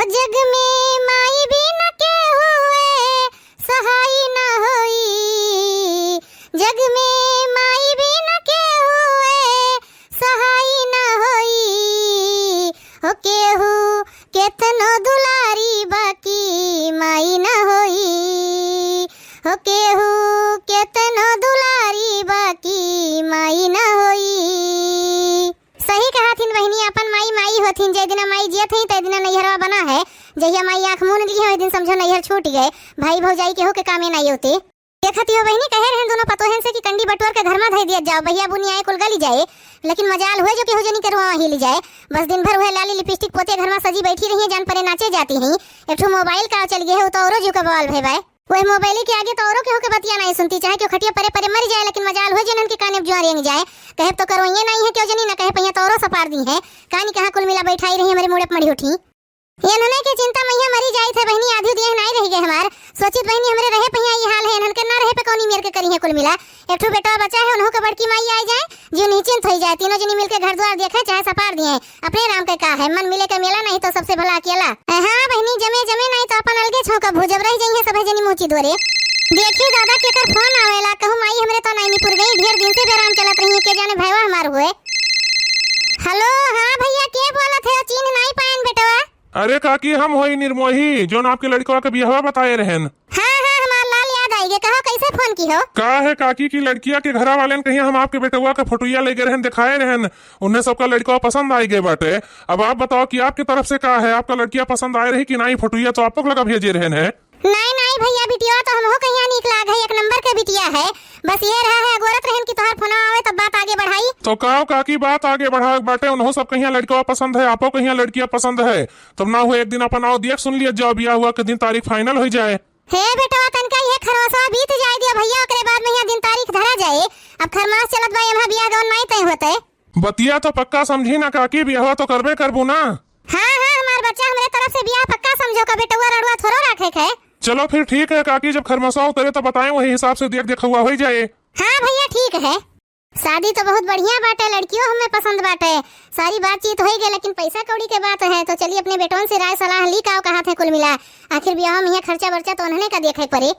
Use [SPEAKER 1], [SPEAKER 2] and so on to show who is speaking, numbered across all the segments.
[SPEAKER 1] जग में माई भी न के हुए सहाय न होई, जग में माई भी न के हुए सहाय न होई। हो केहू केतनो दुलारी बाकी माई न होई, हो केहू केतनो दुलारी बाकी माई न होई। सही कहाथिन बहनी, अपन माई माई होथिन। जे दिन माई जियत ही ते दिन नैहरवा बना है। जहिया माई आँख मूंद ली है दिन समझो नैहर छूट गए। भाई भौजाई के हो के कामे नहीं होते। देखती हो बहनी, कहे रहन दोनों पतोहन से कि कंडी बटोर के घर में धई दिया जाओ, भैया बुनी आए कुल गली जाए। लेकिन मजाल हुए जो केहू जनी करवा हिल जाए। बस दिन भर हुए लाली लिपस्टिक पोते घर में सजी बैठी रही, जान परे नाचे जाती हैं। एक ठो मोबाइल का चल गया है तो औरो जो का बवाल भई भाई। वही मोबाइल के आगे तो औरों के हो के बतिया नहीं सुनती, चाहे क्यों खटिया परे परे मर जाए। लेकिन मजाल हो जनन के काने जुआ रेंग जाए। कहे तो करो ये नहीं है क्यों जनी ना कहे पहिया तो औरों सपार दी है। कानी कहां कुल मिला बैठाई रही हमारे मुड़े मड़ी उठी। ये नने के चिंता मैया मरी जाई थे बहनी, आधी दिए नहीं रह गए हमार। सोचित बहनी हमरे रहे पहिया ये हाल है, नन के ना रहे पे कोनी मेर के करी है कुल मिला। एक ठो बेटा बचा है, उन्हों के बड़की माई आ जाए जो निश्चिंत हो जाए। तीनों जनी मिलके घर द्वार देखे चाहे सपार दिए। अपने राम के का है, मन मिले के मेला नहीं तो सबसे भला अकेला। हां बहनी, जमे जमे नहीं तो अपन अलगे छौका भुजब रह जाइए सब जनी मुची दोरे। देखी दादा के कर फोन आवेला, कहूं माई हमरे तो नहीं निपुर गई। ढेर दिन से बेराम चलत रही के जाने भैया हमार हुए। हेलो, हां भैया के बोलत है? चिन्ह नहीं पाएन बेटवा।
[SPEAKER 2] अरे काकी, हम होई निर्मोही जोन आपके लड़का के बियाह बताए रहन।
[SPEAKER 1] हां हां, हमार लाल याद आई गे। कहो कैसे फोन की हो?
[SPEAKER 2] का है काकी की लड़किया के घरा वाले कहीं हम आपके बेटवा का फोटोया ले गए रहन, दिखाए रहन। उन्हें सबका लड़का पसंद आई गए बाटे। अब आप बताओ कि आपकी तरफ से का है, आपका लड़किया पसंद आए रही कि नहीं? फोटोया तो आपको लगा भेजे रहन है।
[SPEAKER 1] नहीं नहीं भैया, बिटिया तो हम हो कहीं निक लाग है, एक नंबर के बिटिया है। बस ये रहा है गोरत रहन की तोहर फोन आवे तब बात आगे बढ़ाई।
[SPEAKER 2] तो काओ काकी बात आगे बढ़ा बाटे। उन्हों सब कहीं लड़का पसंद है, आपको कहीं लड़कियां पसंद है। तब ना हुए एक दिन अपन आओ देख सुन लिया जाओ, बियाह हुआ के दिन तारीख फाइनल हो जाए।
[SPEAKER 1] हे बेटा तनका ये खरवासा बीत जाए दिया भैया, ओकरे बाद में यहाँ दिन तारीख धरा जाए। अब खरमास चलत बा, यहाँ बियाह गवन नहीं तय होते।
[SPEAKER 2] बतिया तो पक्का समझी ना काकी, बियाह तो करबे करबू ना।
[SPEAKER 1] हाँ हाँ, हमार बच्चा हमरे तरफ से बियाह पक्का समझो का बेटवा रड़ुआ थोड़ो रखे है।
[SPEAKER 2] चलो फिर ठीक है काकी, जब खरमसा उतरे तो बताएं, वही हिसाब से देख देख हुआ हो जाए।
[SPEAKER 1] हाँ भैया ठीक है। शादी तो बहुत बढ़िया बात है, लड़कियों हमें पसंद बात है। सारी बातचीत हो गई, लेकिन पैसा कौड़ी के बात है। तो चलिए अपने बेटों से राय सलाह ली का कहा थे कुल मिला। आखिर ब्याह में खर्चा वर्चा तो उन्होंने का देखे पड़े।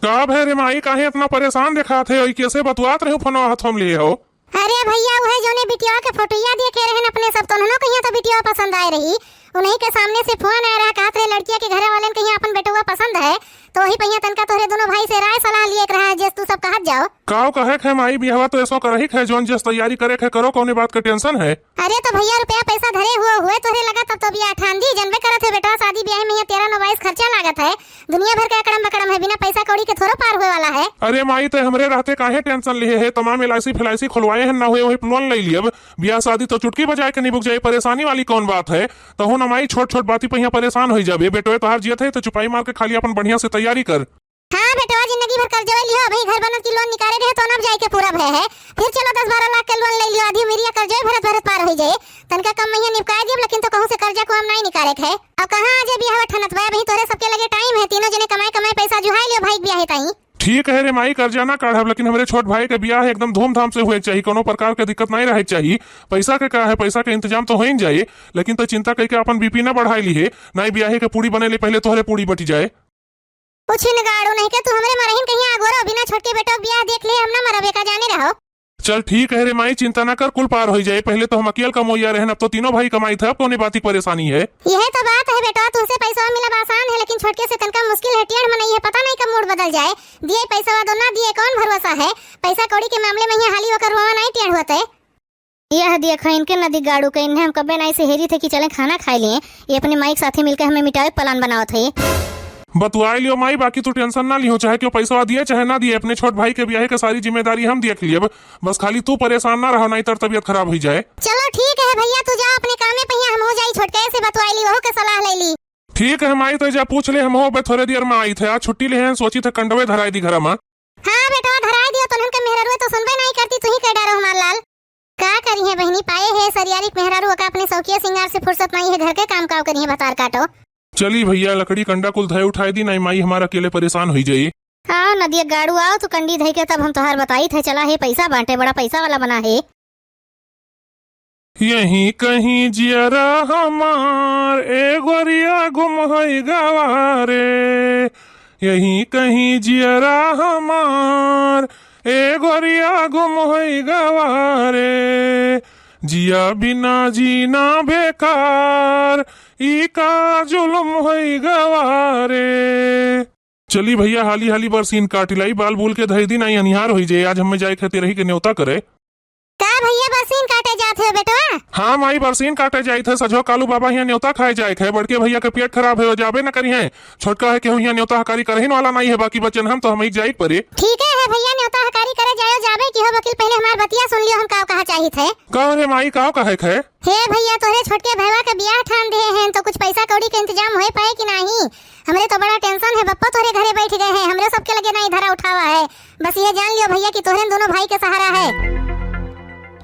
[SPEAKER 2] का भे रे माई, काहे इतना परेशान देखा थे? कैसे बतुआत रहे फोन हाथ में लिए हो?
[SPEAKER 1] अरे भैया वह जोने बिटिया के फोटोया देखे रहन अपने सब, तो उन्होंने कहीं तो बिटिया पसंद आए रही। उन्हीं के सामने से फोन आ रहा, कहत रहे लड़किया के घर वाले कहीं अपन बेटवा पसंद है। तो वही पहिया तनका तोहरे दोनों भाई से राय सलाह लिए रहा है, जिस तू सब कहत जाओ।
[SPEAKER 2] काओ कहे है माई, बियाह तो ऐसो करही है जोन जिस तैयारी करे है करो, कौन बात का टेंशन है?
[SPEAKER 1] अरे तो भैया रुपया पैसा धरे हुए तोहरे लगा तब तो बियाह ठान दी। जनबे करत है बेटा, शादी ब्याह में 13-22 खर्चा लागत है। दुनिया भर का अकड़म बकड़म है, बिना पैसा कौड़ी के थोड़ा पार हुए वाला है।
[SPEAKER 2] अरे माई तो हमरे रहते काहे टेंशन लिए है? तमाम LIC फिलाइसी खुलवाए हैं, ना हुए वही लोन ले लिए। बियाह शादी तो चुटकी बजाए के नहीं बुक जाए, परेशानी वाली कौन बात है? तो हूं ना माई, छोट छोट बाती पहिया परेशान हो जाबे। बेटो तो हार जियत है तो चुपाई मार के खाली अपन बढ़िया से तैयारी कर।
[SPEAKER 1] हाँ बेटा, जिंदगी भर कर्जा लियो, अभी घर बनत की लोन निकाले रहे तो नब जाए के पूरा भय है। फिर चलो 10-12 लाख के लोन ले लियो, आधी मेरिया कर्जा भरत भरत पार हो जाए। तनका कम महीना निपटाए देब, लेकिन तो कहूं से कर्जा को हम नहीं निकाले है। अब कहां आज बियाह ठनत बा, अभी तोरे सबके लगे टाइम है। तीनों जने कमाए कमाए पैसा जुहाई लियो भाई बियाह ताई।
[SPEAKER 2] ठीक है रे माई, कर्जा ना काढ़ब, लेकिन हमारे छोट भाई के ब्याह एकदम धूमधाम से हुए चाहिए, कोनो प्रकार के दिक्कत नहीं रहे चाहिए। पैसा के का है, पैसा के इंतजाम तो हो ही जाए, लेकिन तो चिंता करके अपन BP ना बढ़ाई ली है। नहीं ब्याह के पूरी बने ले पहले तोहरे पूरी बटी जाए।
[SPEAKER 1] कुछ नगाड़ो नहीं के तू हमरे मरहिन कहीं आगोरो, बिना छोटके बेटा ब्याह देख ले हम ना मरबे का जाने रहो।
[SPEAKER 2] चल ठीक है रे माई, चिंता ना कर, कुल पार हो जाए। पहले तो हम अकेले कमोइया रहन, अब तो तीनों भाई कमाई थे, अब कौन बात की परेशानी है?
[SPEAKER 1] यह तो बात है बेटा, तुझसे पैसा मिला आसान है, लेकिन छोटके से तनका मुश्किल है। टेढ़ में नहीं है, पता नहीं कब मूड बदल जाए। दिए पैसा दो ना दिए कौन भरोसा है? पैसा कौड़ी के मामले में यहाँ हाली होकर हुआ नहीं टेढ़ होते। यह देखा इनके नदी गाड़ू के, इन्हें हम कभी नहीं से हेरी थे कि चले खाना खा लिए। ये अपने माइक साथी मिलकर हमें मिटावे प्लान बनाओ थे।
[SPEAKER 2] बतुआ लियो माई, बाकी तो टेंशन ना लियो, चाहे क्यों पैसा दिए चाहे ना दिए। अपने छोट भाई के ब्याह की सारी जिम्मेदारी हम देख लिए। बस खाली तू परेशान ना रहो, नहीं तो तबियत खराब हो जाए।
[SPEAKER 1] चलो ठीक है भैया, तू जाओ अपने काम में, पहिया हम हो जाई। छोटके से बतुआ ली, वह के सलाह ले ली।
[SPEAKER 2] ठीक है माई, तो जा पूछ ले, हम हो थोड़े देर में आई थे। आज छुट्टी ले हैं, सोची थे कंडवे धराई दी घर में।
[SPEAKER 1] हाँ बेटा धराई दियो, तो उनके मेहरारू तो सुनबे नहीं करती, तू ही कह डारो हमार लाल। का करी है बहनी, पाए है सरियारी मेहरारू का अपने शौकिया सिंगार से फुर्सत नहीं है, घर के काम काव करी है, बतार काटो।
[SPEAKER 2] चली भैया, लकड़ी कंडा कुल धय उठाई दी, नहीं माई हमारा अकेले परेशान हो जाये।
[SPEAKER 1] हाँ नदिया गाड़ू आओ तो कंडी धई के तब हम तोहार बताई थे। चला है पैसा बांटे, बड़ा पैसा वाला बना है।
[SPEAKER 2] यहीं कहीं जियरा हमार ए गोरिया गुम होई गवारे, यहीं कहीं जियरा हमार ए गोरिया गुम होई गवारे, जिया बिना जीना बेकार ई का जुल्म होई गवारे। चली भैया हाली हाली बरसीन काटिलाई बाल बूल के धई दिन आई अनिहार होई जे। आज हमें जाए खातिर रही के न्योता करे।
[SPEAKER 1] का भैया बरसीन काटे जाते हो बेटवा?
[SPEAKER 2] हाँ माई बरसीन काटे जाई थे सजो कालू बाबा यहाँ न्योता खाए जाए थे। बड़के भैया के पेट खराब हो जाबे न करी है। छोटका है कि यहाँ न्योता हकारी करहिन वाला नहीं है, बाकी बच्चन हम तो हम जाई परे।
[SPEAKER 1] ठीक है भैया न्योता हकारी करे जायो जाबे की हो वकील पहले हमार बतिया सुन लियो हम का कहा चाहिए थे।
[SPEAKER 2] कह रे माई का कहे खे?
[SPEAKER 1] हे भैया तोरे छोटके भैया के ब्याह ठान दे हैं तो कुछ पैसा कौड़ी के इंतजाम हो पाए कि नहीं? हमरे तो बड़ा टेंशन है, बप्पा तोरे घरे बैठ गए हैं, हमरे सबके लगे नहीं धरा उठावा है। बस ये जान लियो भैया कि तोहरे दोनों भाई के सहारा है।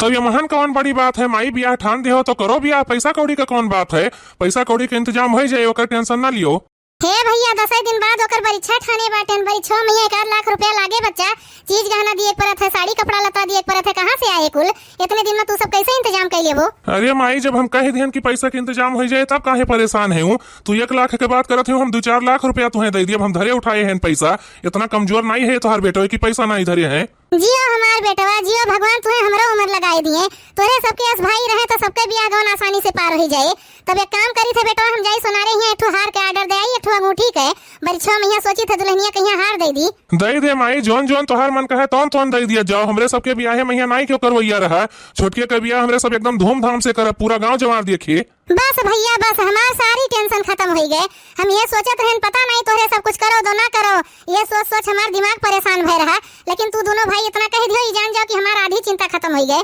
[SPEAKER 2] तो ये महान कौन बड़ी बात है माई, ब्याह ठान दे हो तो करो ब्याह, पैसा कौड़ी का कौन बात है? पैसा कौड़ी के इंतजाम हो जाए, ओकर टेंशन ना लियो।
[SPEAKER 1] हे भैया 10 दिन बाद ओकर परीक्षा ठाने बाटन, परीक्षा में 1 लाख रुपया लागे बच्चा, चीज गहना दिए परत है, साड़ी कपड़ा लता दिए परत है, कहाँ से आए कुल इतने दिन में? तू सब कैसे इंतजाम कर लिए वो?
[SPEAKER 2] अरे माई जब हम कहे ध्यान की पैसा के इंतजाम हो जाए तब काहे परेशान है? तू 1 लाख के बात करत हूँ, हम 2-4 लाख रुपया तुम्हें दे दिए, हम धरे उठाए हैं पैसा। इतना कमजोर नहीं है तो हर बेटो की पैसा नहीं धरे हैं।
[SPEAKER 1] जियो हमार बेटवा जियो, भगवान तुम्हें हमरा उम्र लगाए दिए, तोरे सबके अस भाई रहे तो सबके ब्याह गवन आसानी से पार हो जाए। तब एक काम करी थे बेटवा, हम जाई सोनारे ही एक हार के ऑर्डर दे आई, एक अंगूठी के बड़ी 6 महीना सोची थे दुल्हनिया कहीं हार दे दी।
[SPEAKER 2] दे माई जोन जोन तोहार मन कहे तौन तौन दे दिया जाओ। हमरे सबके ब्याह महीना नहीं क्यों करवैया रहा, छोटके के ब्याह हमरे सब एकदम धूमधाम से कर, पूरा गाँव जमार देखिए।
[SPEAKER 1] बस भैया बस हमार सारी टेंशन खत्म हो गए। हम ये सोचत रहन पता नहीं तोरे सब कुछ करो दो ना करो, ये सोच सोच हमार दिमाग परेशान भय रहा, लेकिन तू दोनों भाई इतना कह दियो जान जाओ कि हमार आधी चिंता खत्म हो गए।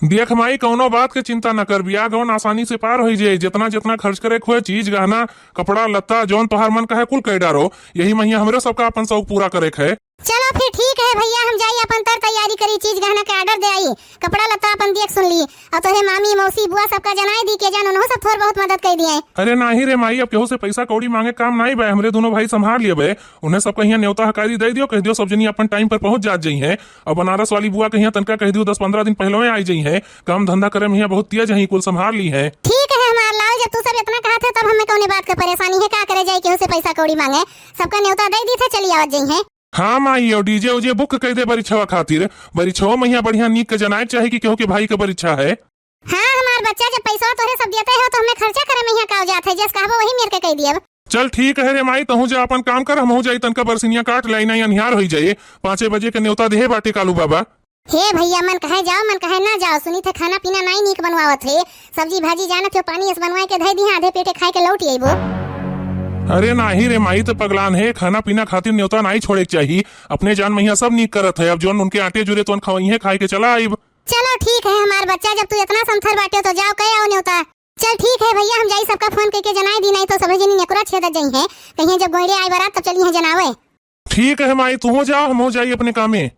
[SPEAKER 2] देख माई कौनो बात के चिंता न कर, ब्याह गवन आसानी से पार हो जाए। जितना जितना खर्च करे खोए चीज गहना कपड़ा लत्ता जोन तोहार मन कहे कुल कह डारो, यही महीना हमरे सबका अपन शौक पूरा करे है।
[SPEAKER 1] चलो फिर ठीक है भैया, हम जाइए अपन तर तैयारी करी, चीज गहना के ऑर्डर दे आई, कपड़ा लत्ता अपन देख सुन ली, और तोरे मामी मौसी बुआ सबका जनाई दी के जान उन्हों सब थोड़ बहुत मदद कर दिए।
[SPEAKER 2] अरे नाही रे माई, अब केहू से पैसा कौड़ी मांगे काम नहीं बे, हमरे दोनों भाई संभाल लिए बे। उन्हें सब कहीं न्योता हकारी दे दियो, कह दियो सब जनी अपन टाइम पर पहुंच जात जाई है। और बनारस वाली बुआ कहीं तनका कह दियो 10-15 दिन पहले आई जाई है, काम धंधा करे में बहुत तेज है, कुल संभाल ली है।
[SPEAKER 1] ठीक है हमार लाओ, जब तू सब इतना कहा था तब हमें कौन बात का परेशानी है, क्या करे जाए केहू से पैसा कौड़ी मांगे, सबका न्योता दे दी थे, चली आवत जाई है।
[SPEAKER 2] हाँ माई और डीजे उजे बुक कर दे परीक्षा खातिर, परीक्षा महीना बढ़िया नीक के जनाए चाहिए कि केहू के भाई के परीक्षा है।
[SPEAKER 1] हाँ हमार बच्चा जब पैसा तोरे सब देते हो तो हमें खर्चा करे में यहाँ का जाते है, जस कहबो वही मेरे के कह दिए।
[SPEAKER 2] चल ठीक है रे माई, तहु जा अपन काम कर, हम हो जाई तनका बरसिनिया काट लाई नहीं अनहार हो जाए। 5 बजे के न्योता दे बाटे कालू बाबा।
[SPEAKER 1] हे भैया मन कहे जाओ मन कहे ना जाओ, सुनी थे खाना पीना नहीं नीक बनवावत है, सब्जी भाजी जानत हो पानी इस बनवाए के धई दी, आधे पेटे खाए के लौट आइबो।
[SPEAKER 2] अरे नाही रे माई तो पगलान है, खाना पीना खातिर न्योता नहीं छोड़े के चाहिए, अपने जान महिया सब नीक करत है। अब जोन उनके आटे जुरे तो खवई है, खाए के चला आइब।
[SPEAKER 1] चलो ठीक है हमार बच्चा, जब तू इतना संथर बाटे तो जाओ कहे आओ न्योता। चल ठीक है भैया, हम जाई सबका फोन करके जनाई दी, नहीं तो सभी जनी नेकुरा छेदत जाई है, कहीं जब गोइड़े आई बारात तब चली है जनावे।
[SPEAKER 2] ठीक है माई, तू हो जाओ हम हो जाइए अपने काम में।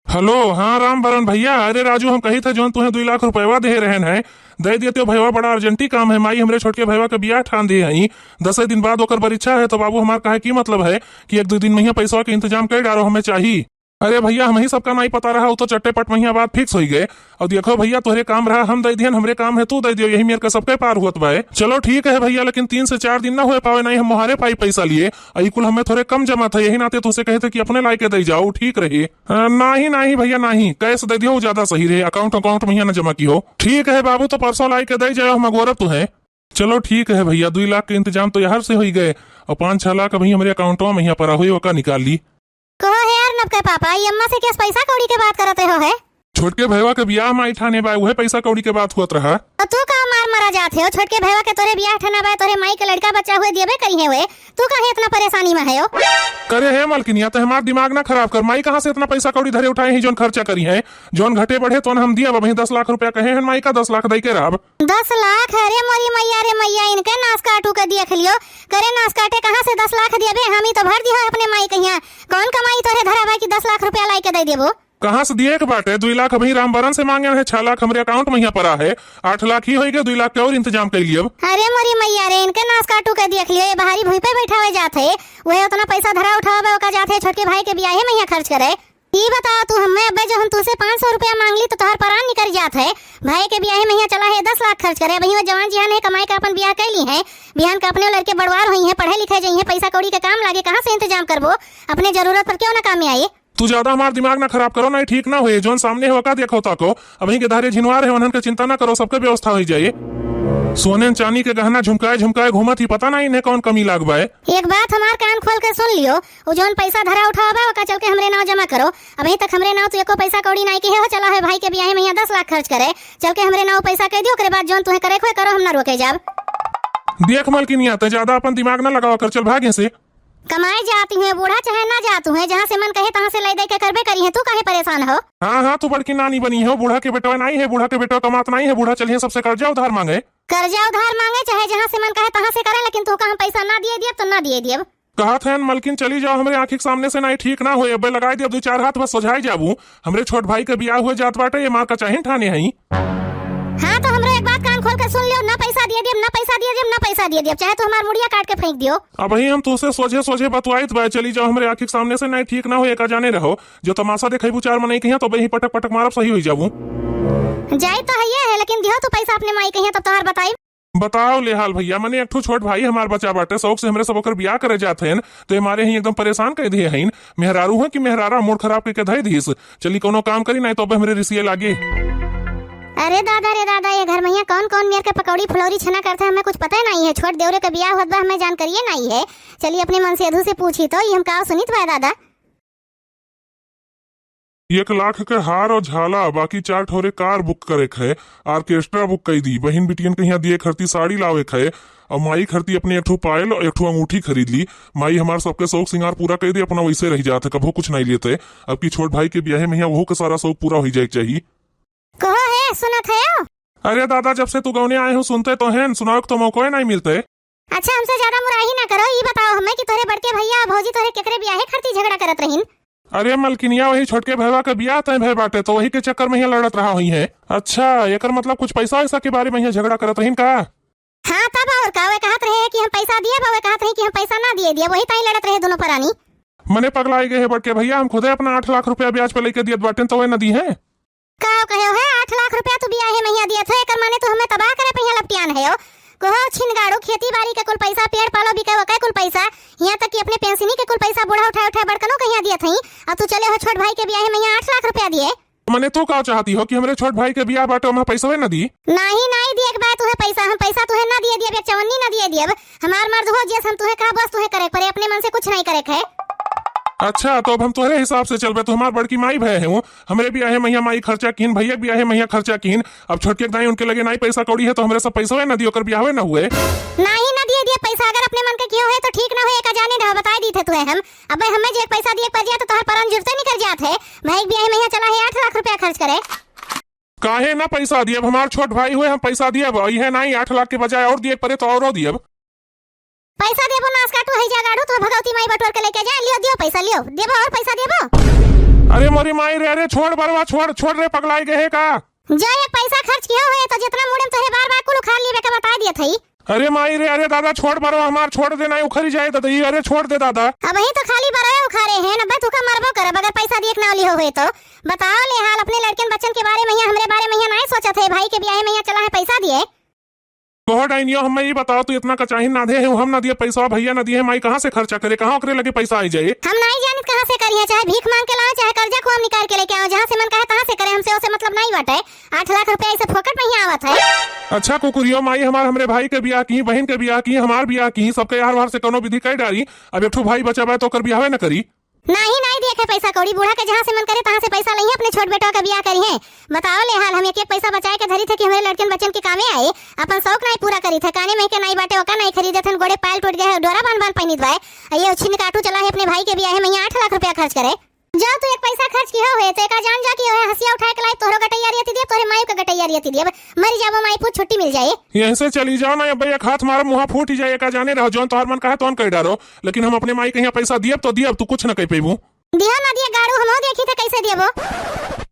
[SPEAKER 2] हेलो हाँ राम बरन भैया, अरे राजू हम कही थे जोन तुम्हें 2 लाख रुपया दे रहे हैं, दे दिए तो भैया बड़ा अर्जेंटी काम है। माई हमरे छोटके भैया का ब्याह ठान दिए हैं, 10 दिन बाद ओकर परीक्षा है, तो बाबू हमार कहे की मतलब है कि 1-2 दिन में पैसा के इंतजाम कर डालो, हमें चाहिए। अरे भैया हम ही सबका नहीं पता रहा, वो तो चट्टे पट महीना बाद फिक्स हो गए। और देखो भैया तोहरे काम रहा हम दे दिए, हमरे काम है तू दे दियो, यही मेरे का सबके पार हुआ बाय। चलो ठीक है भैया, लेकिन 3 से 4 दिन ना हो पावे, नहीं हम मुहारे पाई पैसा लिए, कुल हमें थोड़े कम जमा था, यही नाते तुझसे कहे थे कि अपने लाई के दे जाओ, ठीक रही। नहीं भैया नहीं, कैश दे दियो ज्यादा सही रहे, अकाउंट महीना न जमा की हो। ठीक है बाबू, तो परसों लाई के दे जाओ, हम गौरव तो है। चलो ठीक है भैया, 2 लाख के इंतजाम तो यहाँ से हो गए, और 5-6 लाख अभी हमारे अकाउंटवा में यहाँ पर हुई, वो का निकाल ली।
[SPEAKER 1] कहो है यार नब के पापा, ये अम्मा से किस पैसा कौड़ी के बात करते हो है?
[SPEAKER 2] छोटके भैया के ब्याह में ठाने बा, वह पैसा कौड़ी के बात हुआ रहा।
[SPEAKER 1] तो तू का मार मरा जाते हो, छोटके भैया के तोरे ब्याह ठाना बा, तोरे माई के लड़का बच्चा हुए दिए करी है, वे तू काहे इतना परेशानी में है?
[SPEAKER 2] करे है मलकिनिया, तो हमारा दिमाग ना खराब कर, माई कहाँ से इतना पैसा कौड़ी धरे उठाए ही, जोन खर्चा करी है, जोन घटे बढ़े तो हम दिया वही 10 लाख रुपया कहे हैं, माई का 10 लाख दे के राब।
[SPEAKER 1] 10 लाख? अरे मोरी मैया रे मैया, इनके नाश काटू के देख लियो, करे नाश काटे कहाँ से 10 लाख दिए, हम ही तो भर दिया अपने माई कहिया, कौन कमाई तोरे धरा बा कि 10 लाख रुपया लाई के दे देबो?
[SPEAKER 2] कहाँ से दिए के बाटे? 2 लाख अभी रामबरन से मांगे हैं, 6 लाख हमारे अकाउंट में यहाँ पड़ा है, 8 लाख ही हो गए, 2 लाख के और इंतजाम कर लिए।
[SPEAKER 1] अरे मोरी मैया रे, इनके नाश काटू के देख लियो, ये बाहरी भूई पे बैठा हुए जाते, वह उतना पैसा धरा उठावे ओका जाते, छोटके भाई के ब्याह में यहाँ खर्च करे, ये बताओ तू हमें अब्बे जो हम तुझसे 500 रुपया मांग ली तो तोहर परान निकल जात है। भाई के ब्याह में यहाँ चला है 10 लाख खर्च करे। वही वो जवान जिहान है कमाई का अपन ब्याह कर ली है। बिहान का अपने लड़के बड़वार हुई है, पढ़े लिखे जाई है, पैसा कौड़ी के काम लागे, कहाँ से इंतजाम करबो? अपने जरूरत पर क्यों ना काम में आए?
[SPEAKER 2] तू ज्यादा हमारा दिमाग ना खराब करो, ना ही ठीक ना हुए। जोन सामने होगा देखो ताको, अब वहीं के धारे झिनवार है, उन्हन के चिंता ना करो, सबके व्यवस्था हो जाए। सोने चांदी के गहना झुमकाए झुमकाए घूमत ही, पता ना इन्हें कौन कमी लागबा है।
[SPEAKER 1] एक बात हमार कान खोल कर सुन लियो, वो जोन पैसा धरा उठावा ओका चल के हमरे नाव जमा करो। अभी तक हमरे नाव तो एको पैसा कौड़ी नहीं के हो चला है। भाई के ब्याह में यहाँ 10 लाख खर्च करे, चल के हमरे नाव पैसा कह दियो, ओकरे बाद जोन तुम्हें करे खोए करो, हम ना रोके जाब।
[SPEAKER 2] देख मलकिनी आते ज्यादा अपन दिमाग ना लगाओ कर, चल भागे से।
[SPEAKER 1] कमाए जाती है बूढ़ा चाहे ना जातू है, जहाँ से मन कहे तहाँ से ले दे के करबे करी है। तू काहे परेशान हो?
[SPEAKER 2] हाँ हाँ, तू बड़की नानी बनी है, बूढ़ा के बेटवा नहीं है, बूढ़ा के बेटवा कमात नहीं है। बूढ़ा चलिए सबसे कर्जा उधार मांगे,
[SPEAKER 1] कर्जा उधार मांगे, चाहे जहाँ से मन कहे तहाँ से करे, लेकिन तू कहाँ पैसा ना दिए दिए तो ना दिए दिए।
[SPEAKER 2] कहा था मलकिन चली जाओ, हमारे आंखी के सामने से नहीं ठीक ना हो। अब लगाई दिया 2-4 हाथ बस सोझाई जाबू। हमरे छोट भाई के ब्याह हुए जात बाटे, ये मार का चाहे ठाने हई।
[SPEAKER 1] हाँ तो हमरे एक बात कान खोल कर सुन लियो, ना पैसा दिए दिए, ना पैसा दिए दिए, ना पैसा दिए दिए, चाहे तो हमार मुड़िया काट के फेंक दियो।
[SPEAKER 2] अब ही हम तुझसे सोझे सोझे बतवाई तो चली जाओ, हमारे आंखी के सामने से नहीं ठीक ना हो। एक जाने रहो, जो तमाशा देखेबू 4 मने कहिया तो वही पटक पटक मारब सही हो जाबू।
[SPEAKER 1] जाई तो है, लेकिन दियो तू पैसा अपने माई कहिया तो तोहर बताई।
[SPEAKER 2] बताओ ले हाल भैया, मने एक ठो छोट भाई हमार बच्चा बाटे, शौक से हमरे सब ओकर ब्याह करे जाते हैं, तो हमारे ही एकदम परेशान कर दिए हैं। मेहरारू है कि मेहरारा मूड खराब करके धई दीस। चली कोनो काम करी नहीं तो हमरे रिसिए लागे।
[SPEAKER 1] अरे दादा रे दादा, ये घर में यहाँ कौन कौन मेर के पकौड़ी फुलौरी छना करते हैं, हमें कुछ पता नहीं है। छोट देवरे का ब्याह हुआ हमें जानकारी नहीं है। चलिए अपने मन से अधू से पूछी तो ये हम का सुनित भाई दादा।
[SPEAKER 2] 1 लाख के हार और झाला, बाकी 4 ठोरे कार बुक करे है, ऑर्केस्ट्रा बुक कर दी। बहन बिटियन के यहाँ दिए खरती साड़ी लावे है, और माई खरती अपने एक ठो पायल और एक ठो अंगूठी खरीद ली। माई हमारे सबके शौक सिंगार पूरा कर दी, अपना वैसे रह जाते, कभो कुछ नहीं लेते। अब की छोट भाई के ब्याह में यहाँ वो का सारा शौक पूरा हो जाए चाहिए।
[SPEAKER 1] कहो है सुनत है?
[SPEAKER 2] अरे दादा, जब से तू गौने आए हो सुनते तो हैं, सुनाओ तो मौका नहीं मिलते।
[SPEAKER 1] अच्छा हमसे ज्यादा मुराही ना करो, ये बताओ हमें कि तोरे बड़के भैया भौजी तोरे केकरे ब्याह खरती झगड़ा करत रहीन।
[SPEAKER 2] अरे मलकिनिया, वही छोटके भैया का ब्याह तय भय बाटे, तो वही के चक्कर में यहाँ लड़त रहा हुई है। अच्छा, एकर मतलब कुछ पैसा वैसा के बारे में यहाँ झगड़ा करत रहीन का?
[SPEAKER 1] हाँ तब और का, वे कहत रहे कि हम पैसा दिए, वे कहत रहे कि हम पैसा ना दिए दिए, वही ताई लड़त रहे दोनों परानी।
[SPEAKER 2] मने पगलाई गए है बड़के भैया, हम खुदे अपना 8 लाख रुपया ब्याज पे लेके दिए बाटे, तो वह नदी है
[SPEAKER 1] का कहो है 8 लाख रुपया तू ब्याह में दिया था, एकर माने तो हमें तबाह करे पहिया लपटियान है। कहो छिनगाड़ो खेती बाड़ी के कुल पैसा, पेड़ पालो बिके वका कुल पैसा, यहाँ तक कि अपने पेंशनी के कुल पैसा बूढ़ा उठा उठा बड़कनो कहिया दिया थई। अब तू चले हो छोट भाई के ब्याह में 8 लाख रुपया दिए।
[SPEAKER 2] मने तू का चाहती हो कि हमारे छोट भाई के ब्याह बाटे में पैसा न दी?
[SPEAKER 1] नहीं नहीं दिए एक बात तुम्हें पैसा, हम पैसा तुम्हें ना दिए दिए, चवन्नी ना दिए दिए। हमार मर्द हो जैसे हम तुम्हें कहा बस तुम्हें करे पड़े, अपने मन से कुछ नहीं करे है।
[SPEAKER 2] अच्छा, तो अब हम तुम्हारे हिसाब से चल रहे, तो हमार बड़की माई भय है, हमारे भी आहे मैया माई खर्चा कीन, भैया भी आहे मैया खर्चा कीन। अब छोटके दाई उनके लगे नहीं पैसा कौड़ी है, तो हमारे सब पैसा है ना दियो कर ब्याह ना हुए।
[SPEAKER 1] नहीं ना दिए दिए पैसा, अगर अपने मन के कियो है तो ठीक ना हुए, का जाने रहा बता दी थे तुहे हम। अब भाई हमें जो पैसा दिए पर दिया तो तोहर परन जुड़ते निकल जात है। भाई ब्याह में चला है 8 लाख रुपया खर्च करे।
[SPEAKER 2] काहे ना पैसा दिए, अब हमारे छोट भाई हुए, हम पैसा दिए है नहीं, 8 लाख के बजाय और दिए परे तो और दिए।
[SPEAKER 1] पैसा देबो नास काटू है जागाड़ू तो भगवती माई बटोर के लेके जाए, लियो दियो पैसा लियो, देबो और पैसा देबो।
[SPEAKER 2] अरे मोरी माई रे, अरे छोड़ बरवा, छोड़ छोड़ रे, पगलाई गए का?
[SPEAKER 1] जो एक पैसा खर्च किया हुए तो जितना मुड़े तोरे बार बार कुल उखाड़ लिए के बता दिए थई।
[SPEAKER 2] अरे माई रे, अरे दादा छोड़ बरवा, हमार छोड़ देना उखड़ी जाए तो दही। अरे छोड़ दे दादा।
[SPEAKER 1] अब ही तो खाली बरवे उखाड़े हैं, नब्बे तू का मरबो करे अगर पैसा दिए ना लियो हुए तो। बताओ ले हाल अपने लड़कन बच्चन के बारे में, हमरे बारे में नहीं सोचा थे। भाई के ब्याह में चला है पैसा दिए।
[SPEAKER 2] कहो डाइनियो, हमें ये बताओ, तू इतना कचाही ना दे है, हम ना दिए पैसा, भैया ना दिए, माई कहाँ से खर्चा करे, कहाँ ओकरे लगे पैसा आई जाए?
[SPEAKER 1] हम नहीं जानित कहाँ से करिए, चाहे भीख मांग के लाओ, चाहे कर्जा को हम निकाल के लेके आओ, जहाँ से मन कहे तहाँ से करे, हमसे उसे मतलब नहीं बाटे। 8 लाख रुपया ऐसे फोकट में ही आवत है।
[SPEAKER 2] अच्छा कुकुरियो, माई हमरे भाई के ब्याह की, बहन के ब्याह की, हमार ब्याह की, सबके यार वार से कोनो विधि कर डाली। अब एक ठो भाई बचा बा तो कर ब्याह न करी?
[SPEAKER 1] नहीं नहीं देखे पैसा कौड़ी, बूढ़ा के जहाँ से मन करे तहाँ से पैसा नहीं, अपने छोट बेटा का ब्याह करी है। बताओ ले हाल हम एक एक पैसा बचाए के धरी थे कि हमारे लड़कन बच्चन के कामे आए, अपन शौक नहीं पूरा करी थे, काने में के नहीं बाटे ओका नहीं खरीदे थे, गोड़े पायल टूट गए, डोरा बांध बांध पहनी दवाए, ये छिन काटू चला है अपने भाई के ब्याह में 8 लाख रुपया खर्च करे। जाओ तू एक पैसा खर्च किया हुए तो एका जान जा की होए, हंसिया उठाए के लाई तोहरो गटैया रियती दे, तोरे माई का गटैया रियती दे, मर जाबो माई पूछ छुट्टी मिल जाए।
[SPEAKER 2] यहीं से चली जाओ ना, अब एक हाथ मारो मुंह फूट ही जाए, का जाने रहो, जोन तोहर मन कहे तोन कह डारो, लेकिन हम अपने माई के यहाँ पैसा दिए तो दिए, अब तू कुछ न कह पेबू।
[SPEAKER 1] दिया ना दिया गाड़ू हम देखी थे कैसे देबो।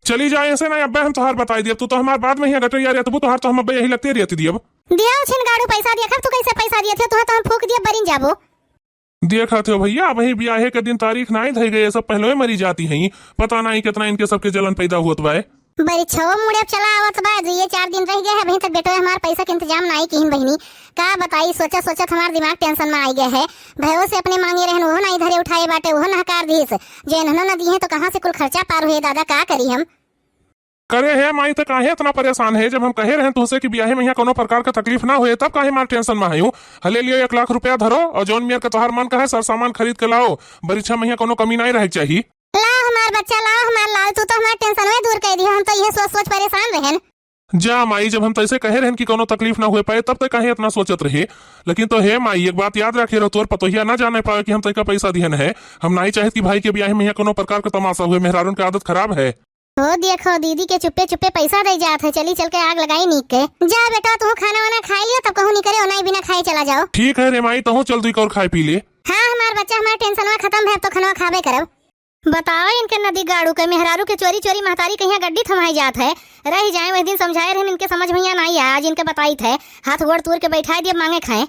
[SPEAKER 2] चली जाए ऐसे ना, अब हम तोहार बताई दिए, तू तो हमारे बाद में यहाँ गटैया रहती, तू तोहार तो हम यही लगते रहती दिए।
[SPEAKER 1] दिया छिन गाड़ू पैसा दिया, तू कैसे पैसा दिए थे, तू तो हम फूक दिया बरिन जाबो।
[SPEAKER 2] देखा थे भैया वही ब्याहे के दिन तारीख नहीं धई गई, सब पहले मरी जाती है, पता नहीं कितना इनके सबके जलन पैदा हुआ बा।
[SPEAKER 1] बड़ी छो मुड़े चला आवत बा, ये 4 दिन रह गए है अभी तक बेटो हमार पैसा के इंतजाम नहीं की बहनी। का बताई सोचा सोचा हमार दिमाग टेंशन में आई गए है। भयो से अपने मांगे रहन वो नहीं धरे उठाए बाटे, वो नहकार दीस जे इन्होंने न दी है तो कहाँ से कुल खर्चा पार हुए दादा, का करी हम।
[SPEAKER 2] करे है माई तो काहे इतना परेशान है, जब हम कहे रहे तुमसे कि ब्याहे में यहाँ कोनो प्रकार का तकलीफ ना हुए तब काहे मार टेंशन में आयु। हले लियो 1 लाख रुपया धरो और जौन मेयर का तोहार मन का है सर सामान खरीद के लाओ, बरीछा में यहाँ कोनो कमी नहीं रहे चाहिए।
[SPEAKER 1] लाओ हमार बच्चा, लाओ हमार लाल, तू तो हमार टेंशन में दूर कर दियो, हम तो यह सोच सोच परेशान रहन।
[SPEAKER 2] जा माई, जब हम तैसे कहे रहन कि कोनो तकलीफ ना हुए पाए तब तक काहे इतना सोचत रहे। लेकिन तो है माई एक बात याद रखे रहो, तोर पतोहिया ना जाने पाए कि हम तैका पैसा दिहन है। हम नहीं चाहत कि भाई के ब्याह में यहाँ कोनो प्रकार का तमाशा हुए, मेहरारून की आदत खराब है।
[SPEAKER 1] हो देखो दीदी के चुप्पे चुप्पे पैसा दे जात है, चली चल के आग लगाई नीक के। जा बेटा तू खाना वाना खा लियो तब कहूँ नहीं करे और नहीं बिना खाए चला जाओ।
[SPEAKER 2] ठीक है रे माई, तो चल तू और खाए पी ले।
[SPEAKER 1] हाँ हमार बच्चा हमार टेंशन में खत्म है तो खाना खाबे करब। बताओ इनके नदी गाड़ू के मेहरारू के चोरी चोरी महतारी कहीं गड्डी थमाई जात है। रह जाए वही दिन समझाए रहे इनके समझ में नहीं आया, आज इनके बताई थे हाथ गोड़ तूर के बैठा दिए मांगे खाए।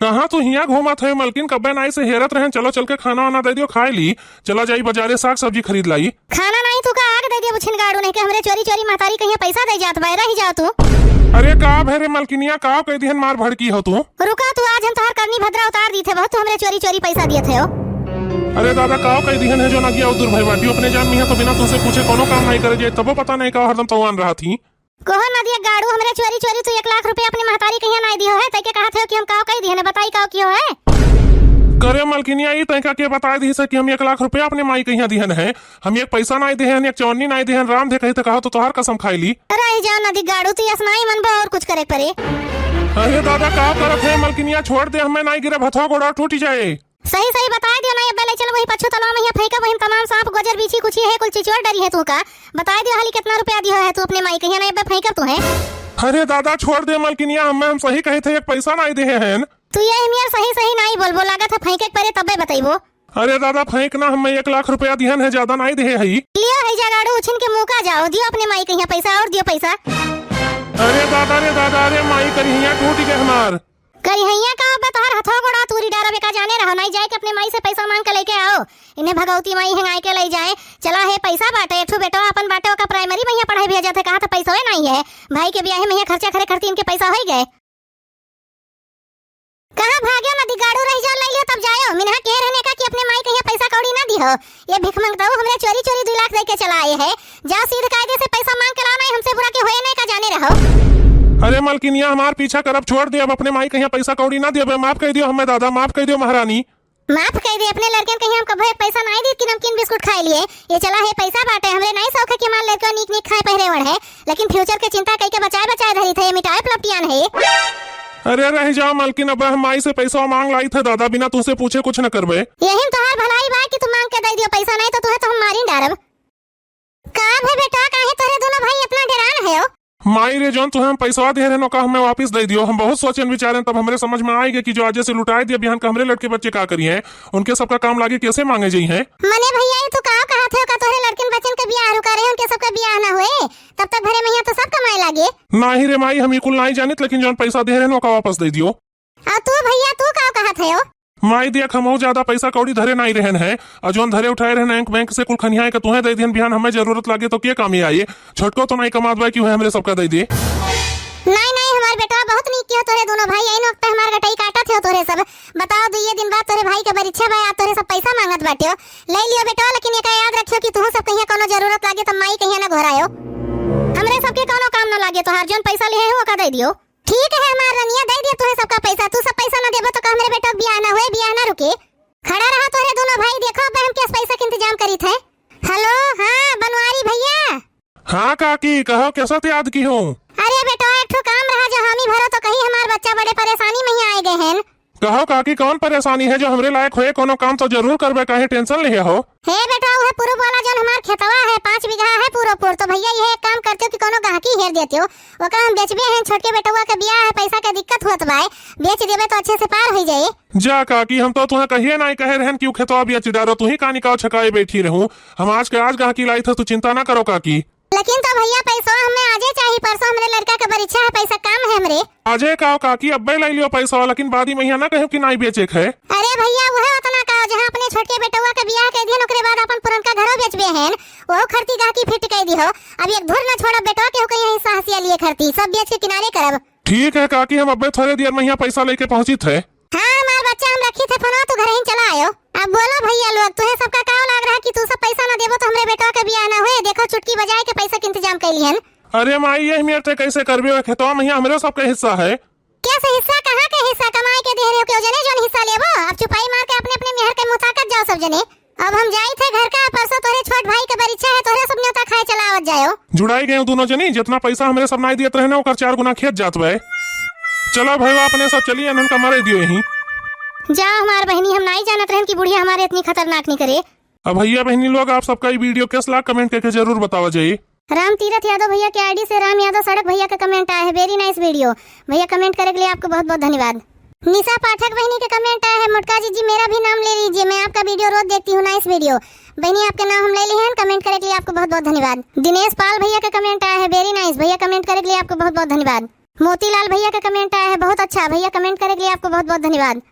[SPEAKER 2] कहाँ तू हिया घूमा थे मलकिन, कब्बे नाई से हेरत रहे, चलो चल के खाना वाना दे दियो खाए ली। चला जाई बाजारे साग सब्जी खरीद लाई।
[SPEAKER 1] खाना नहीं तू का आग दे दिया बुछिन गाड़ू नहीं के हमरे चोरी चोरी महतारी कहीं पैसा दे जात बा, रह जा तू।
[SPEAKER 2] अरे का भेरे मलकिनिया का कह दिहन मार भड़की हो तू।
[SPEAKER 1] रुका तू, आज हम तोहर करनी भद्रा उतार दी थे, बहुत तू हमरे चोरी चोरी पैसा दिए थे।
[SPEAKER 2] अरे दादा का कह दिहन है जो ना गया दूर भाई बाटी अपने जान में है तो बिना तुमसे पूछे कोनो काम नहीं करे जाए, तबो पता नहीं का हरदम तवान रहा थी।
[SPEAKER 1] कोहो नदिया गाड़ू हमरे चोरी चोरी तू 1 लाख रुपया अपनी महतारी कहीं नहीं दियो है, तैके कहा थे कि हम काव कह दिए, बताई काव कियो है।
[SPEAKER 2] करे मलकिनिया ई तैका के बता दी से कि हम 1 लाख रुपया अपने माई कहिया दिहन है, हम एक पैसा नहीं दिहन, एक चौनी नहीं दिहन, राम दे कही तो कहा तो तोहार कसम खाई ली।
[SPEAKER 1] रह जा नदी गाड़ू तू असनाई मन बा और कुछ करे परे।
[SPEAKER 2] अरे दादा का करत है मलकिनिया, छोड़ दे, हमें नहीं गिरे भथवा गोड़ा टूट जाए।
[SPEAKER 1] सही सही बता दियो ना, अब ले चल वही पछू तलाव में फेंका वही तमाम सांप गोजर बीछी कुछ है कुल चिचोड़ डरी है तू का। बता दियो हाली कितना रुपया दियो है तू अपने माई कहिया नहीं फेंका तू है।
[SPEAKER 2] अरे दादा छोड़ दे मलकिनिया, हम सही कहे थे, एक पैसा नहीं दे हैं।
[SPEAKER 1] तू ये मियां सही सही नहीं बोलबो, लागत है फेंके परे तबे बताइबो।
[SPEAKER 2] अरे दादा फेंकना, हमें 1 लाख रुपया दिहन है, ज्यादा नहीं दे है।
[SPEAKER 1] लियो है जगाड़ू उछिन के मुंह का जाओ, दियो अपने माई कहिया पैसा और दियो पैसा।
[SPEAKER 2] अरे दादा अरे माई करिया टूट गए हमार।
[SPEAKER 1] करिया का बतहर हथो गोड़ा तूरी डारा बेका जाने रहो, नहीं जाए कि अपने माई से पैसा मांग के लेके आओ, इन्हें भगवती माई हंगाई के ले जाए। चला है पैसा बाटे ठू बेटा अपन बाटे का प्राइमरी में पढ़ाई भेजा थे, कहा था पैसा है नहीं है, भाई के ब्याह में खर्चा करे करती इनके पैसा हो गए। कहां भाग्यो नदी गाड़ू रह जा ले लियो तब जायो, मिनहा के रहने का कि अपने माई कहिया पैसा कौड़ी ना दियो। ये भिख मंगताऊ हमरे चोरी चोरी 2 लाख दे के चला आए है, जा सीधे कायदे से पैसा मांग के लाना, हमसे बुरा के होए नहीं का जाने रहो।
[SPEAKER 2] अरे मलकिनिया हमार पीछा करब छोड़ दे, अब अपने माई कहिया पैसा कौड़ी ना दियो, माफ कर दियो हमें दादा, माफ कर दियो महारानी।
[SPEAKER 1] माफ कर दे अपने लड़के कहीं हम कभी पैसा नहीं दी कि नमकीन बिस्कुट खाए लिए। ये चला है पैसा बाटे हमरे नहीं शौक है कि हमारे लड़के नीक नीक खाए पहरे वड़ है, लेकिन फ्यूचर के चिंता कई के बचाए बचाए धरी थे, ये मिटाए पलपटियान है।
[SPEAKER 2] अरे रह जाओ मलकिन, अब हम माई से पैसा मांग लाई थे दादा, बिना तुझसे पूछे कुछ न करबे।
[SPEAKER 1] यही तोहार भलाई बा कि तू मांग के दे दियो पैसा, नहीं तो तुहे तो हम मारी डारब। का भे बेटा काहे तोरे दोनों भाई इतना डरान है हो।
[SPEAKER 2] माई रे जोन तुम्हें पैसा दे रहे का हमें वापस दे दियो। हम बहुत सोचन विचारन तब हमरे समझ में आएगा कि जो आज से लुटाए दिया बिहान का हमरे लड़के बच्चे का करी हैं, उनके सबका काम लागे कैसे मांगे जाई हैं।
[SPEAKER 1] मने भैया तू का कहा थे का तोरे लड़कन बच्चन के बियाह रुका रहे, उनके सबका बियाह ना हुए तब तक घरे में तो सब कमाए लागे।
[SPEAKER 2] नहीं रे माई, हम कुल नहीं जानित, लेकिन जोन पैसा दे रहे का वापस दे दियो।
[SPEAKER 1] तू भैया तू का कहा थे हो।
[SPEAKER 2] माई देख हम ज्यादा पैसा कौड़ी धरे नहीं रहन है, और जोन धरे उठाए रहन बैंक से कुल खनियाए का तुम्हें दे दिहन, बिहान हमें जरूरत लागे तो क्या काम आइए, छोटको तो नहीं कमात भाई क्यों है हमरे सबका दे दे।
[SPEAKER 1] नहीं नहीं हमारे बेटा बहुत नीक कियो तोरे दोनों भाई, इन वक्त हमार गटाई काटा थे तोरे सब। बताओ 2 दिन बाद तोरे भाई के परीक्षा बा, आप तोरे सब पैसा मांगत बाटियो, ले लियो बेटा, लेकिन ये याद रखियो कि तुम सब कहिया कोनो जरूरत लागे तो माई कहिया ना घोरायो, हमरे सबके कोनो काम ना लागे, तो हर जोन पैसा ले है वो का दे दियो। ठीक है हमार रनिया दे दियो तुहे सबका पैसा, तू सब पैसा ना देबो तो का हमरे बेटा बियाह ना होए, बियाह ना रुके, खड़ा रहा तोरे दोनों भाई, देखो अब हम किस पैसा के इंतजाम करी थे। हेलो हाँ बनवारी भैया।
[SPEAKER 2] हाँ काकी कहो कैसा याद की हूँ।
[SPEAKER 1] अरे बेटा एक ठो काम रहा जो हामी भरो तो कहीं हमार बच्चा बड़े परेशानी में ही आए गए हैं।
[SPEAKER 2] कहो काकी कौन परेशानी है, जो हमरे लायक होए कोनो काम तो जरूर करबे, काहे टेंशन ले हो।
[SPEAKER 1] हे बेटा वो पूरा वाला जो हमार खेतवा है 5 बीघा है पूरा, तो भैया ये एक काम करते हो कि कोनो गाहकी हेर देते हो, वो का हम बेचबे हैं, छोटके बेटवा के बियाह है, पैसा के दिक्कत होत बा, बेच देबे तो अच्छे से पार हो जाए।
[SPEAKER 2] जा काकी हम तो तुम्हें कहिए नहीं कहे रहन कि खेतवा बेच डारो, तू ही कानी का छकाए बैठी रहूं, हम आज के आज गाहकी लाई थे, तू चिंता ना करो काकी।
[SPEAKER 1] लेकिन तो भैया पैसा हमें आजे चाहिए, परसों हमरे लड़का के परीक्षा है, पैसा काम है हमरे।
[SPEAKER 2] आजे का काकी अब्बे ले लियो पैसा, लेकिन बादी महीना ना कहो कि नहीं बेचे है।
[SPEAKER 1] अरे भैया वह उतना का जहाँ अपने छोटे बेटवा के बियाह कर दिया, ओकरे बाद अपन पुरनका घरों बेचबे हैं, वो खर्ची गाकी फिट कर दियो। अब एक धुर ना छोड़ा बेटवा के हो कहीं हिस्सा हसिया लिए खर्ची सब बेच के किनारे करब।
[SPEAKER 2] ठीक है काकी, हम अब्बे थोड़े देर में यहाँ पैसा लेके पहुँची थे।
[SPEAKER 1] हाँ हमार बच्चा हम रखी थे फोन, तू घर ही चला आयो। अब बोलो भैया लोग, तुहे सबका काम लग रहा है कि तू सब पैसा ना देबो तो हमरे बेटवा के बियाह ना होए। देखो चुटकी बजाए के पैसा के इंतजाम कैली हन।
[SPEAKER 2] अरे माई ये मेरे कैसे करबे, खेतवा में हमरे सबके हिस्सा है।
[SPEAKER 1] कैसे हिस्सा, कहाँ के हिस्सा कमाए के दे रहे हो, क्यों जने जोन हिस्सा लेबो। अब चुपाई मार के अपने अपने मेहर के मुताकत जाओ सब जने। अब हम जाई थे घर का, परसों तोरे छोट भाई के परीक्षा है, तोरे सब न्योता खाए चलावत जायो।
[SPEAKER 2] जुड़ाई गए दोनों जनी, जितना पैसा हमरे सब नहीं दियत रहे ना ओकर 4 गुना खेत जात बे। चलो भाई अपने सब चलिए, उनका मारे दियो यहीं।
[SPEAKER 1] जा हमार बहनी, हम नहीं जानत रहन कि बुढ़िया हमारे इतनी खतरनाक नहीं करे।
[SPEAKER 2] अब भैया बहनी लोग आप सबका ये वीडियो किस लाख कमेंट करके जरूर बतावा जाइए।
[SPEAKER 1] राम तीरथ यादव भैया के आईडी से राम यादव सड़क भैया का कमेंट आया है, वेरी नाइस वीडियो भैया, कमेंट करने के लिए आपको बहुत बहुत धन्यवाद। निशा पाठक बहनी के कमेंट आया है, मोटका जी मेरा भी नाम ले लीजिए, मैं आपका वीडियो रोज देखती हूँ, नाइस वीडियो बहनी, आपके नाम हम ले लिए हैं, कमेंट करने के लिए आपको बहुत बहुत धन्यवाद। दिनेश पाल भैया का कमेंट आया है, वेरी नाइस भैया, कमेंट करने के लिए आपको बहुत बहुत धन्यवाद। मोतीलाल भैया का कमेंट आया है, बहुत अच्छा भैया, कमेंट करने के लिए आपको बहुत बहुत धन्यवाद।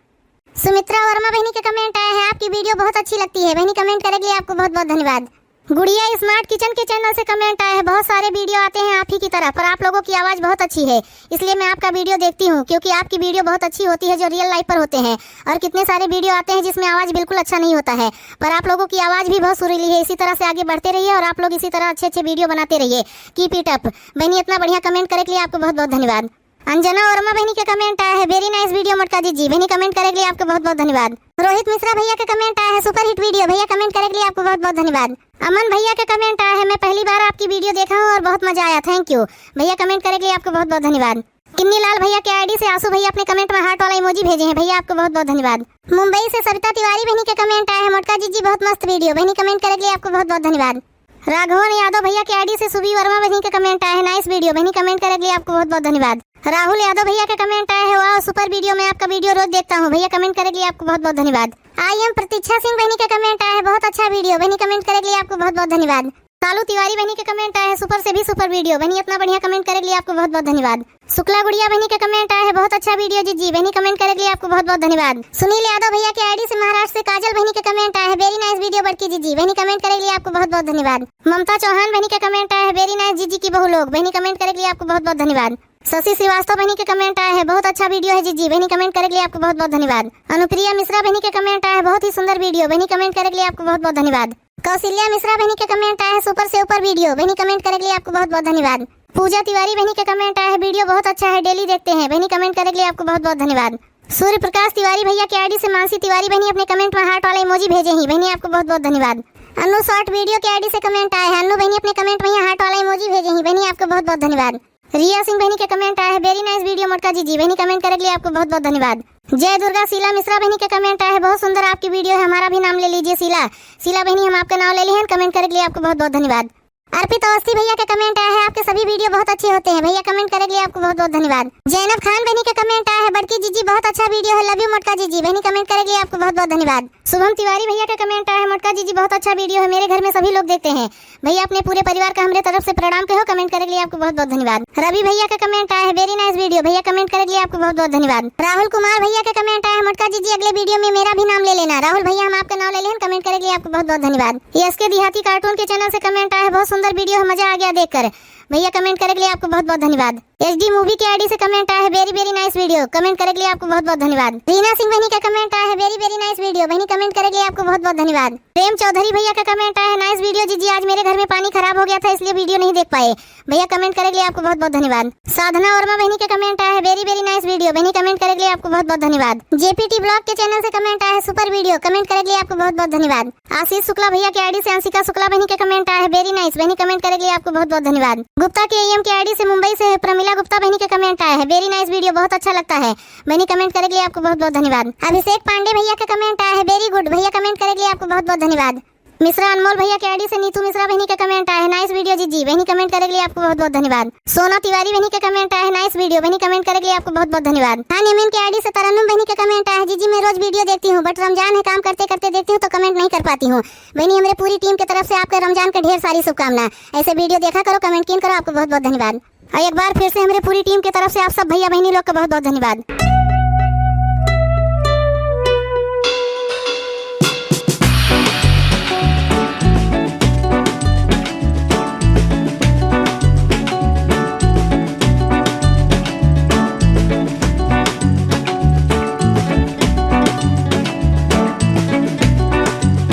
[SPEAKER 1] सुमित्रा वर्मा बहनी के कमेंट आया है, आपकी वीडियो बहुत अच्छी लगती है बहनी, कमेंट करने के लिए आपको बहुत बहुत धन्यवाद। गुड़िया स्मार्ट किचन के चैनल से कमेंट आया है, बहुत सारे वीडियो आते हैं आप ही की तरह, पर आप लोगों की आवाज बहुत अच्छी है, इसलिए मैं आपका वीडियो देखती हूँ, क्योंकि आपकी वीडियो बहुत अच्छी होती है जो रियल लाइफ पर होते हैं। और कितने सारे वीडियो आते हैं जिसमें आवाज बिल्कुल अच्छा नहीं होता है, पर आप लोगों की आवाज भी बहुत सुरीली है। इसी तरह से आगे बढ़ते रहिए और आप लोग इसी तरह अच्छे अच्छे वीडियो बनाते रहिए, कीप इट अप बहनी, इतना बढ़िया कमेंट करने के लिए आपको बहुत बहुत धन्यवाद। अंजना वर्मा बहनी के कमेंट आया है, वेरी नाइस वीडियो मोटका जी बहनी, कमेंट करने के लिए आपको बहुत बहुत धन्यवाद। रोहित मिश्रा भैया का कमेंट आया है, सुपर हिट वीडियो भैया, कमेंट करने के लिए आपको बहुत बहुत धन्यवाद। अमन भैया का कमेंट आया है, मैं पहली बार आपकी वीडियो देखा हूँ और बहुत मजा आया, थैंक यू भैया, कमेंट करने के लिए आपको बहुत बहुत धन्यवाद। किन्नी लाल भैया के आईडी से आंसू भैया अपने कमेंट में हार्ट वाला इमोजी भेजे हैं भैया, आपको बहुत बहुत धन्यवाद। मुंबई से सविता तिवारी बहनी के कमेंट आया है, मोटका जी बहुत मस्त वीडियो बहनी, कमेंट करने के लिए आपको बहुत बहुत धन्यवाद। राघवन यादव भैया के आईडी से सुबी वर्मा बहनी का कमेंट आया है, नाइस वीडियो बहनी, कमेंट करने के लिए आपको बहुत बहुत धन्यवाद। राहुल यादव भैया का कमेंट आया है, वाह सुपर वीडियो, मैं आपका वीडियो रोज देखता हूँ भैया, कमेंट करने के लिए आपको बहुत बहुत धन्यवाद। आई एम प्रतीक्षा सिंह बहनी का कमेंट आया है, बहुत अच्छा वीडियो बहनी, कमेंट करने के लिए आपको बहुत बहुत धन्यवाद। सालू तिवारी बहनी के कमेंट आया है, सुपर से भी सुपर वीडियो बहनी, इतना बढ़िया कमेंट करने के लिए आपको बहुत बहुत धन्यवाद। शुक्ला गुड़िया बहनी का कमेंट आया है, बहुत अच्छा वीडियो जी बहनी, कमेंट करने के लिए आपको बहुत बहुत धन्यवाद। सुनील यादव भैया के आईडी से महाराष्ट्र से काजल बहनी का कमेंट आया है, वेरी नाइस वीडियो बड़की जी बहनी, कमेंट करने के लिए आपको बहुत बहुत धन्यवाद। ममता चौहान बहनी का कमेंट आया है, वेरी नाइस जी की बहू लोग बहनी, कमेंट करने के लिए आपको बहुत बहुत धन्यवाद। शशि श्रीवास्तव बहनी के कमेंट आया है, बहुत अच्छा वीडियो है जी बहनी, कमेंट करने के लिए आपको बहुत बहुत धन्यवाद। अनुप्रिया मिश्रा बहनी के कमेंट आया है, बहुत ही सुंदर वीडियो बहनी, कमेंट करने के लिए आपको बहुत बहुत धन्यवाद। कौशल्या मिश्रा बहनी के कमेंट आया है, सुपर से ऊपर वीडियो बहनी, कमेंट करने के लिए आपको बहुत बहुत धन्यवाद। पूजा तिवारी बहनी के कमेंट आया है, वीडियो बहुत अच्छा है, डेली देखते हैं बहनी, कमेंट करने के लिए आपको बहुत बहुत धन्यवाद। सूर्य प्रकाश तिवारी भैया के आईडी से मानसी तिवारी बहनी अपने कमेंट में हार्ट वाला इमोजी भेजे हैं बहनी, आपको बहुत बहुत धन्यवाद। अनु शॉर्ट वीडियो के आईडी से कमेंट आया है, अनु बहनी अपने कमेंट में हार्ट वाला इमोजी भेजे हैं बहनी, आपको बहुत बहुत धन्यवाद। रिया सिंह बहनी के कमेंट आया है, वेरी नाइस वीडियो मोटका जी बहनी, कमेंट करने के लिए आपको बहुत बहुत धन्यवाद। जय दुर्गा शीला मिश्रा बहनी के कमेंट आया है, बहुत सुंदर आपकी वीडियो है, हमारा भी नाम ले लीजिए शीला बहनी, हम आपका नाम ले लिए हैं, कमेंट करने के लिए आपको बहुत बहुत धन्यवाद। अर्पित अवस्थी भैया का कमेंट आया है, आपके सभी वीडियो बहुत अच्छे होते हैं भैया, कमेंट करने के लिए आपको बहुत बहुत धन्यवाद। जैनब खान बहनी का कमेंट आया है, बड़की जी बहुत अच्छा वीडियो है, लव यू मोटका जी बहनी, कमेंट करने के लिए आपको बहुत बहुत धन्यवाद। शुभम तिवारी भैया का कमेंट आया है, मोटका जी बहुत अच्छा वीडियो है, मेरे घर में सभी लोग देखते हैं भैया, अपने पूरे परिवार का हमारे तरफ से प्रणाम कहो, कमेंट करने के लिए आपको बहुत बहुत धन्यवाद। रवि भैया का कमेंट आया है, वेरी नाइस वीडियो भैया, कमेंट करने के लिए आपको बहुत बहुत धन्यवाद। राहुल कुमार भैया का कमेंट आया है, मोटका जी अगले वीडियो में मेरा भी नाम ले लेना, राहुल भैया हम आपका नाम ले लें, कमेंट करने के लिए आपको बहुत बहुत धन्यवाद। एसके देहाती कार्टून के चैनल से कमेंट आया है, बहुत सुंदर वीडियो है, मजा आ गया देखकर भैया, कमेंट करने के लिए आपको बहुत बहुत धन्यवाद। एचडी मूवी के आईडी से कमेंट आया है, वेरी नाइस वीडियो, कमेंट करने के लिए आपको बहुत बहुत धन्यवाद। रीना सिंह बहनी का कमेंट आया है, वेरी नाइस वीडियो बहनी, कमेंट करने के लिए आपको बहुत बहुत धन्यवाद। प्रेम चौधरी भैया का कमेंट आया है, नाइस वीडियो जी आज मेरे घर में पानी खराब हो गया था इसलिए वीडियो नहीं देख पाए भैया, कमेंट करने के लिए आपको बहुत बहुत धन्यवाद। साधना वर्मा बहनी का कमेंट आया है, वेरी नाइस वीडियो बहनी, कमेंट करने के लिए आपको बहुत बहुत धन्यवाद। जेपीटी ब्लॉग के चैनल से कमेंट आया है, सुपर वीडियो, कमेंट करने के लिए आपको बहुत बहुत धन्यवाद। आशीष शुक्ला भैया के आईडी से अंशिका शुक्ला बहनी का कमेंट आया है, वेरी नाइस बहनी, कमेंट करने के लिए आपको बहुत बहुत धन्यवाद। गुप्ता के एम के आईडी से मुंबई से प्रमिला गुप्ता बहनी का कमेंट आया है, वेरी नाइस वीडियो, बहुत अच्छा लगता है बहनी, कमेंट करने के लिए आपको बहुत बहुत धन्यवाद। अभिषेक पांडे भैया का कमेंट आया है, वेरी गुड भैया, कमेंट करने के लिए आपको बहुत बहुत धन्यवाद। मिश्रा अनमोल भैया के आईडी से नीतू मिश्रा बहनी का कमेंट आया है, नाइस वीडियो जी बहनी, कमेंट करने के लिए आपको बहुत बहुत धन्यवाद। सोना तिवारी बहनी का कमेंट आया है, नाइस वीडियो बहनी, कमेंट करने के लिए आपको बहुत बहुत धन्यवाद। हाँ निमिन के आईडी से तरन्नुम बहनी का कमेंट आया है, जी मैं रोज वीडियो देखती हूँ, बट रमजान है काम करते करते देखती हूँ तो कमेंट नहीं कर पाती हूँ। बहनी हमारे पूरी टीम की तरफ से आपके रमजान का ढेर सारी शुभकामनाएं। ऐसे वीडियो देखा करो, कमेंट किया करो। आपको बहुत बहुत धन्यवाद। और एक बार फिर से हमारे पूरी टीम की तरफ से आप सब भैया बहनी लोग का बहुत बहुत धन्यवाद।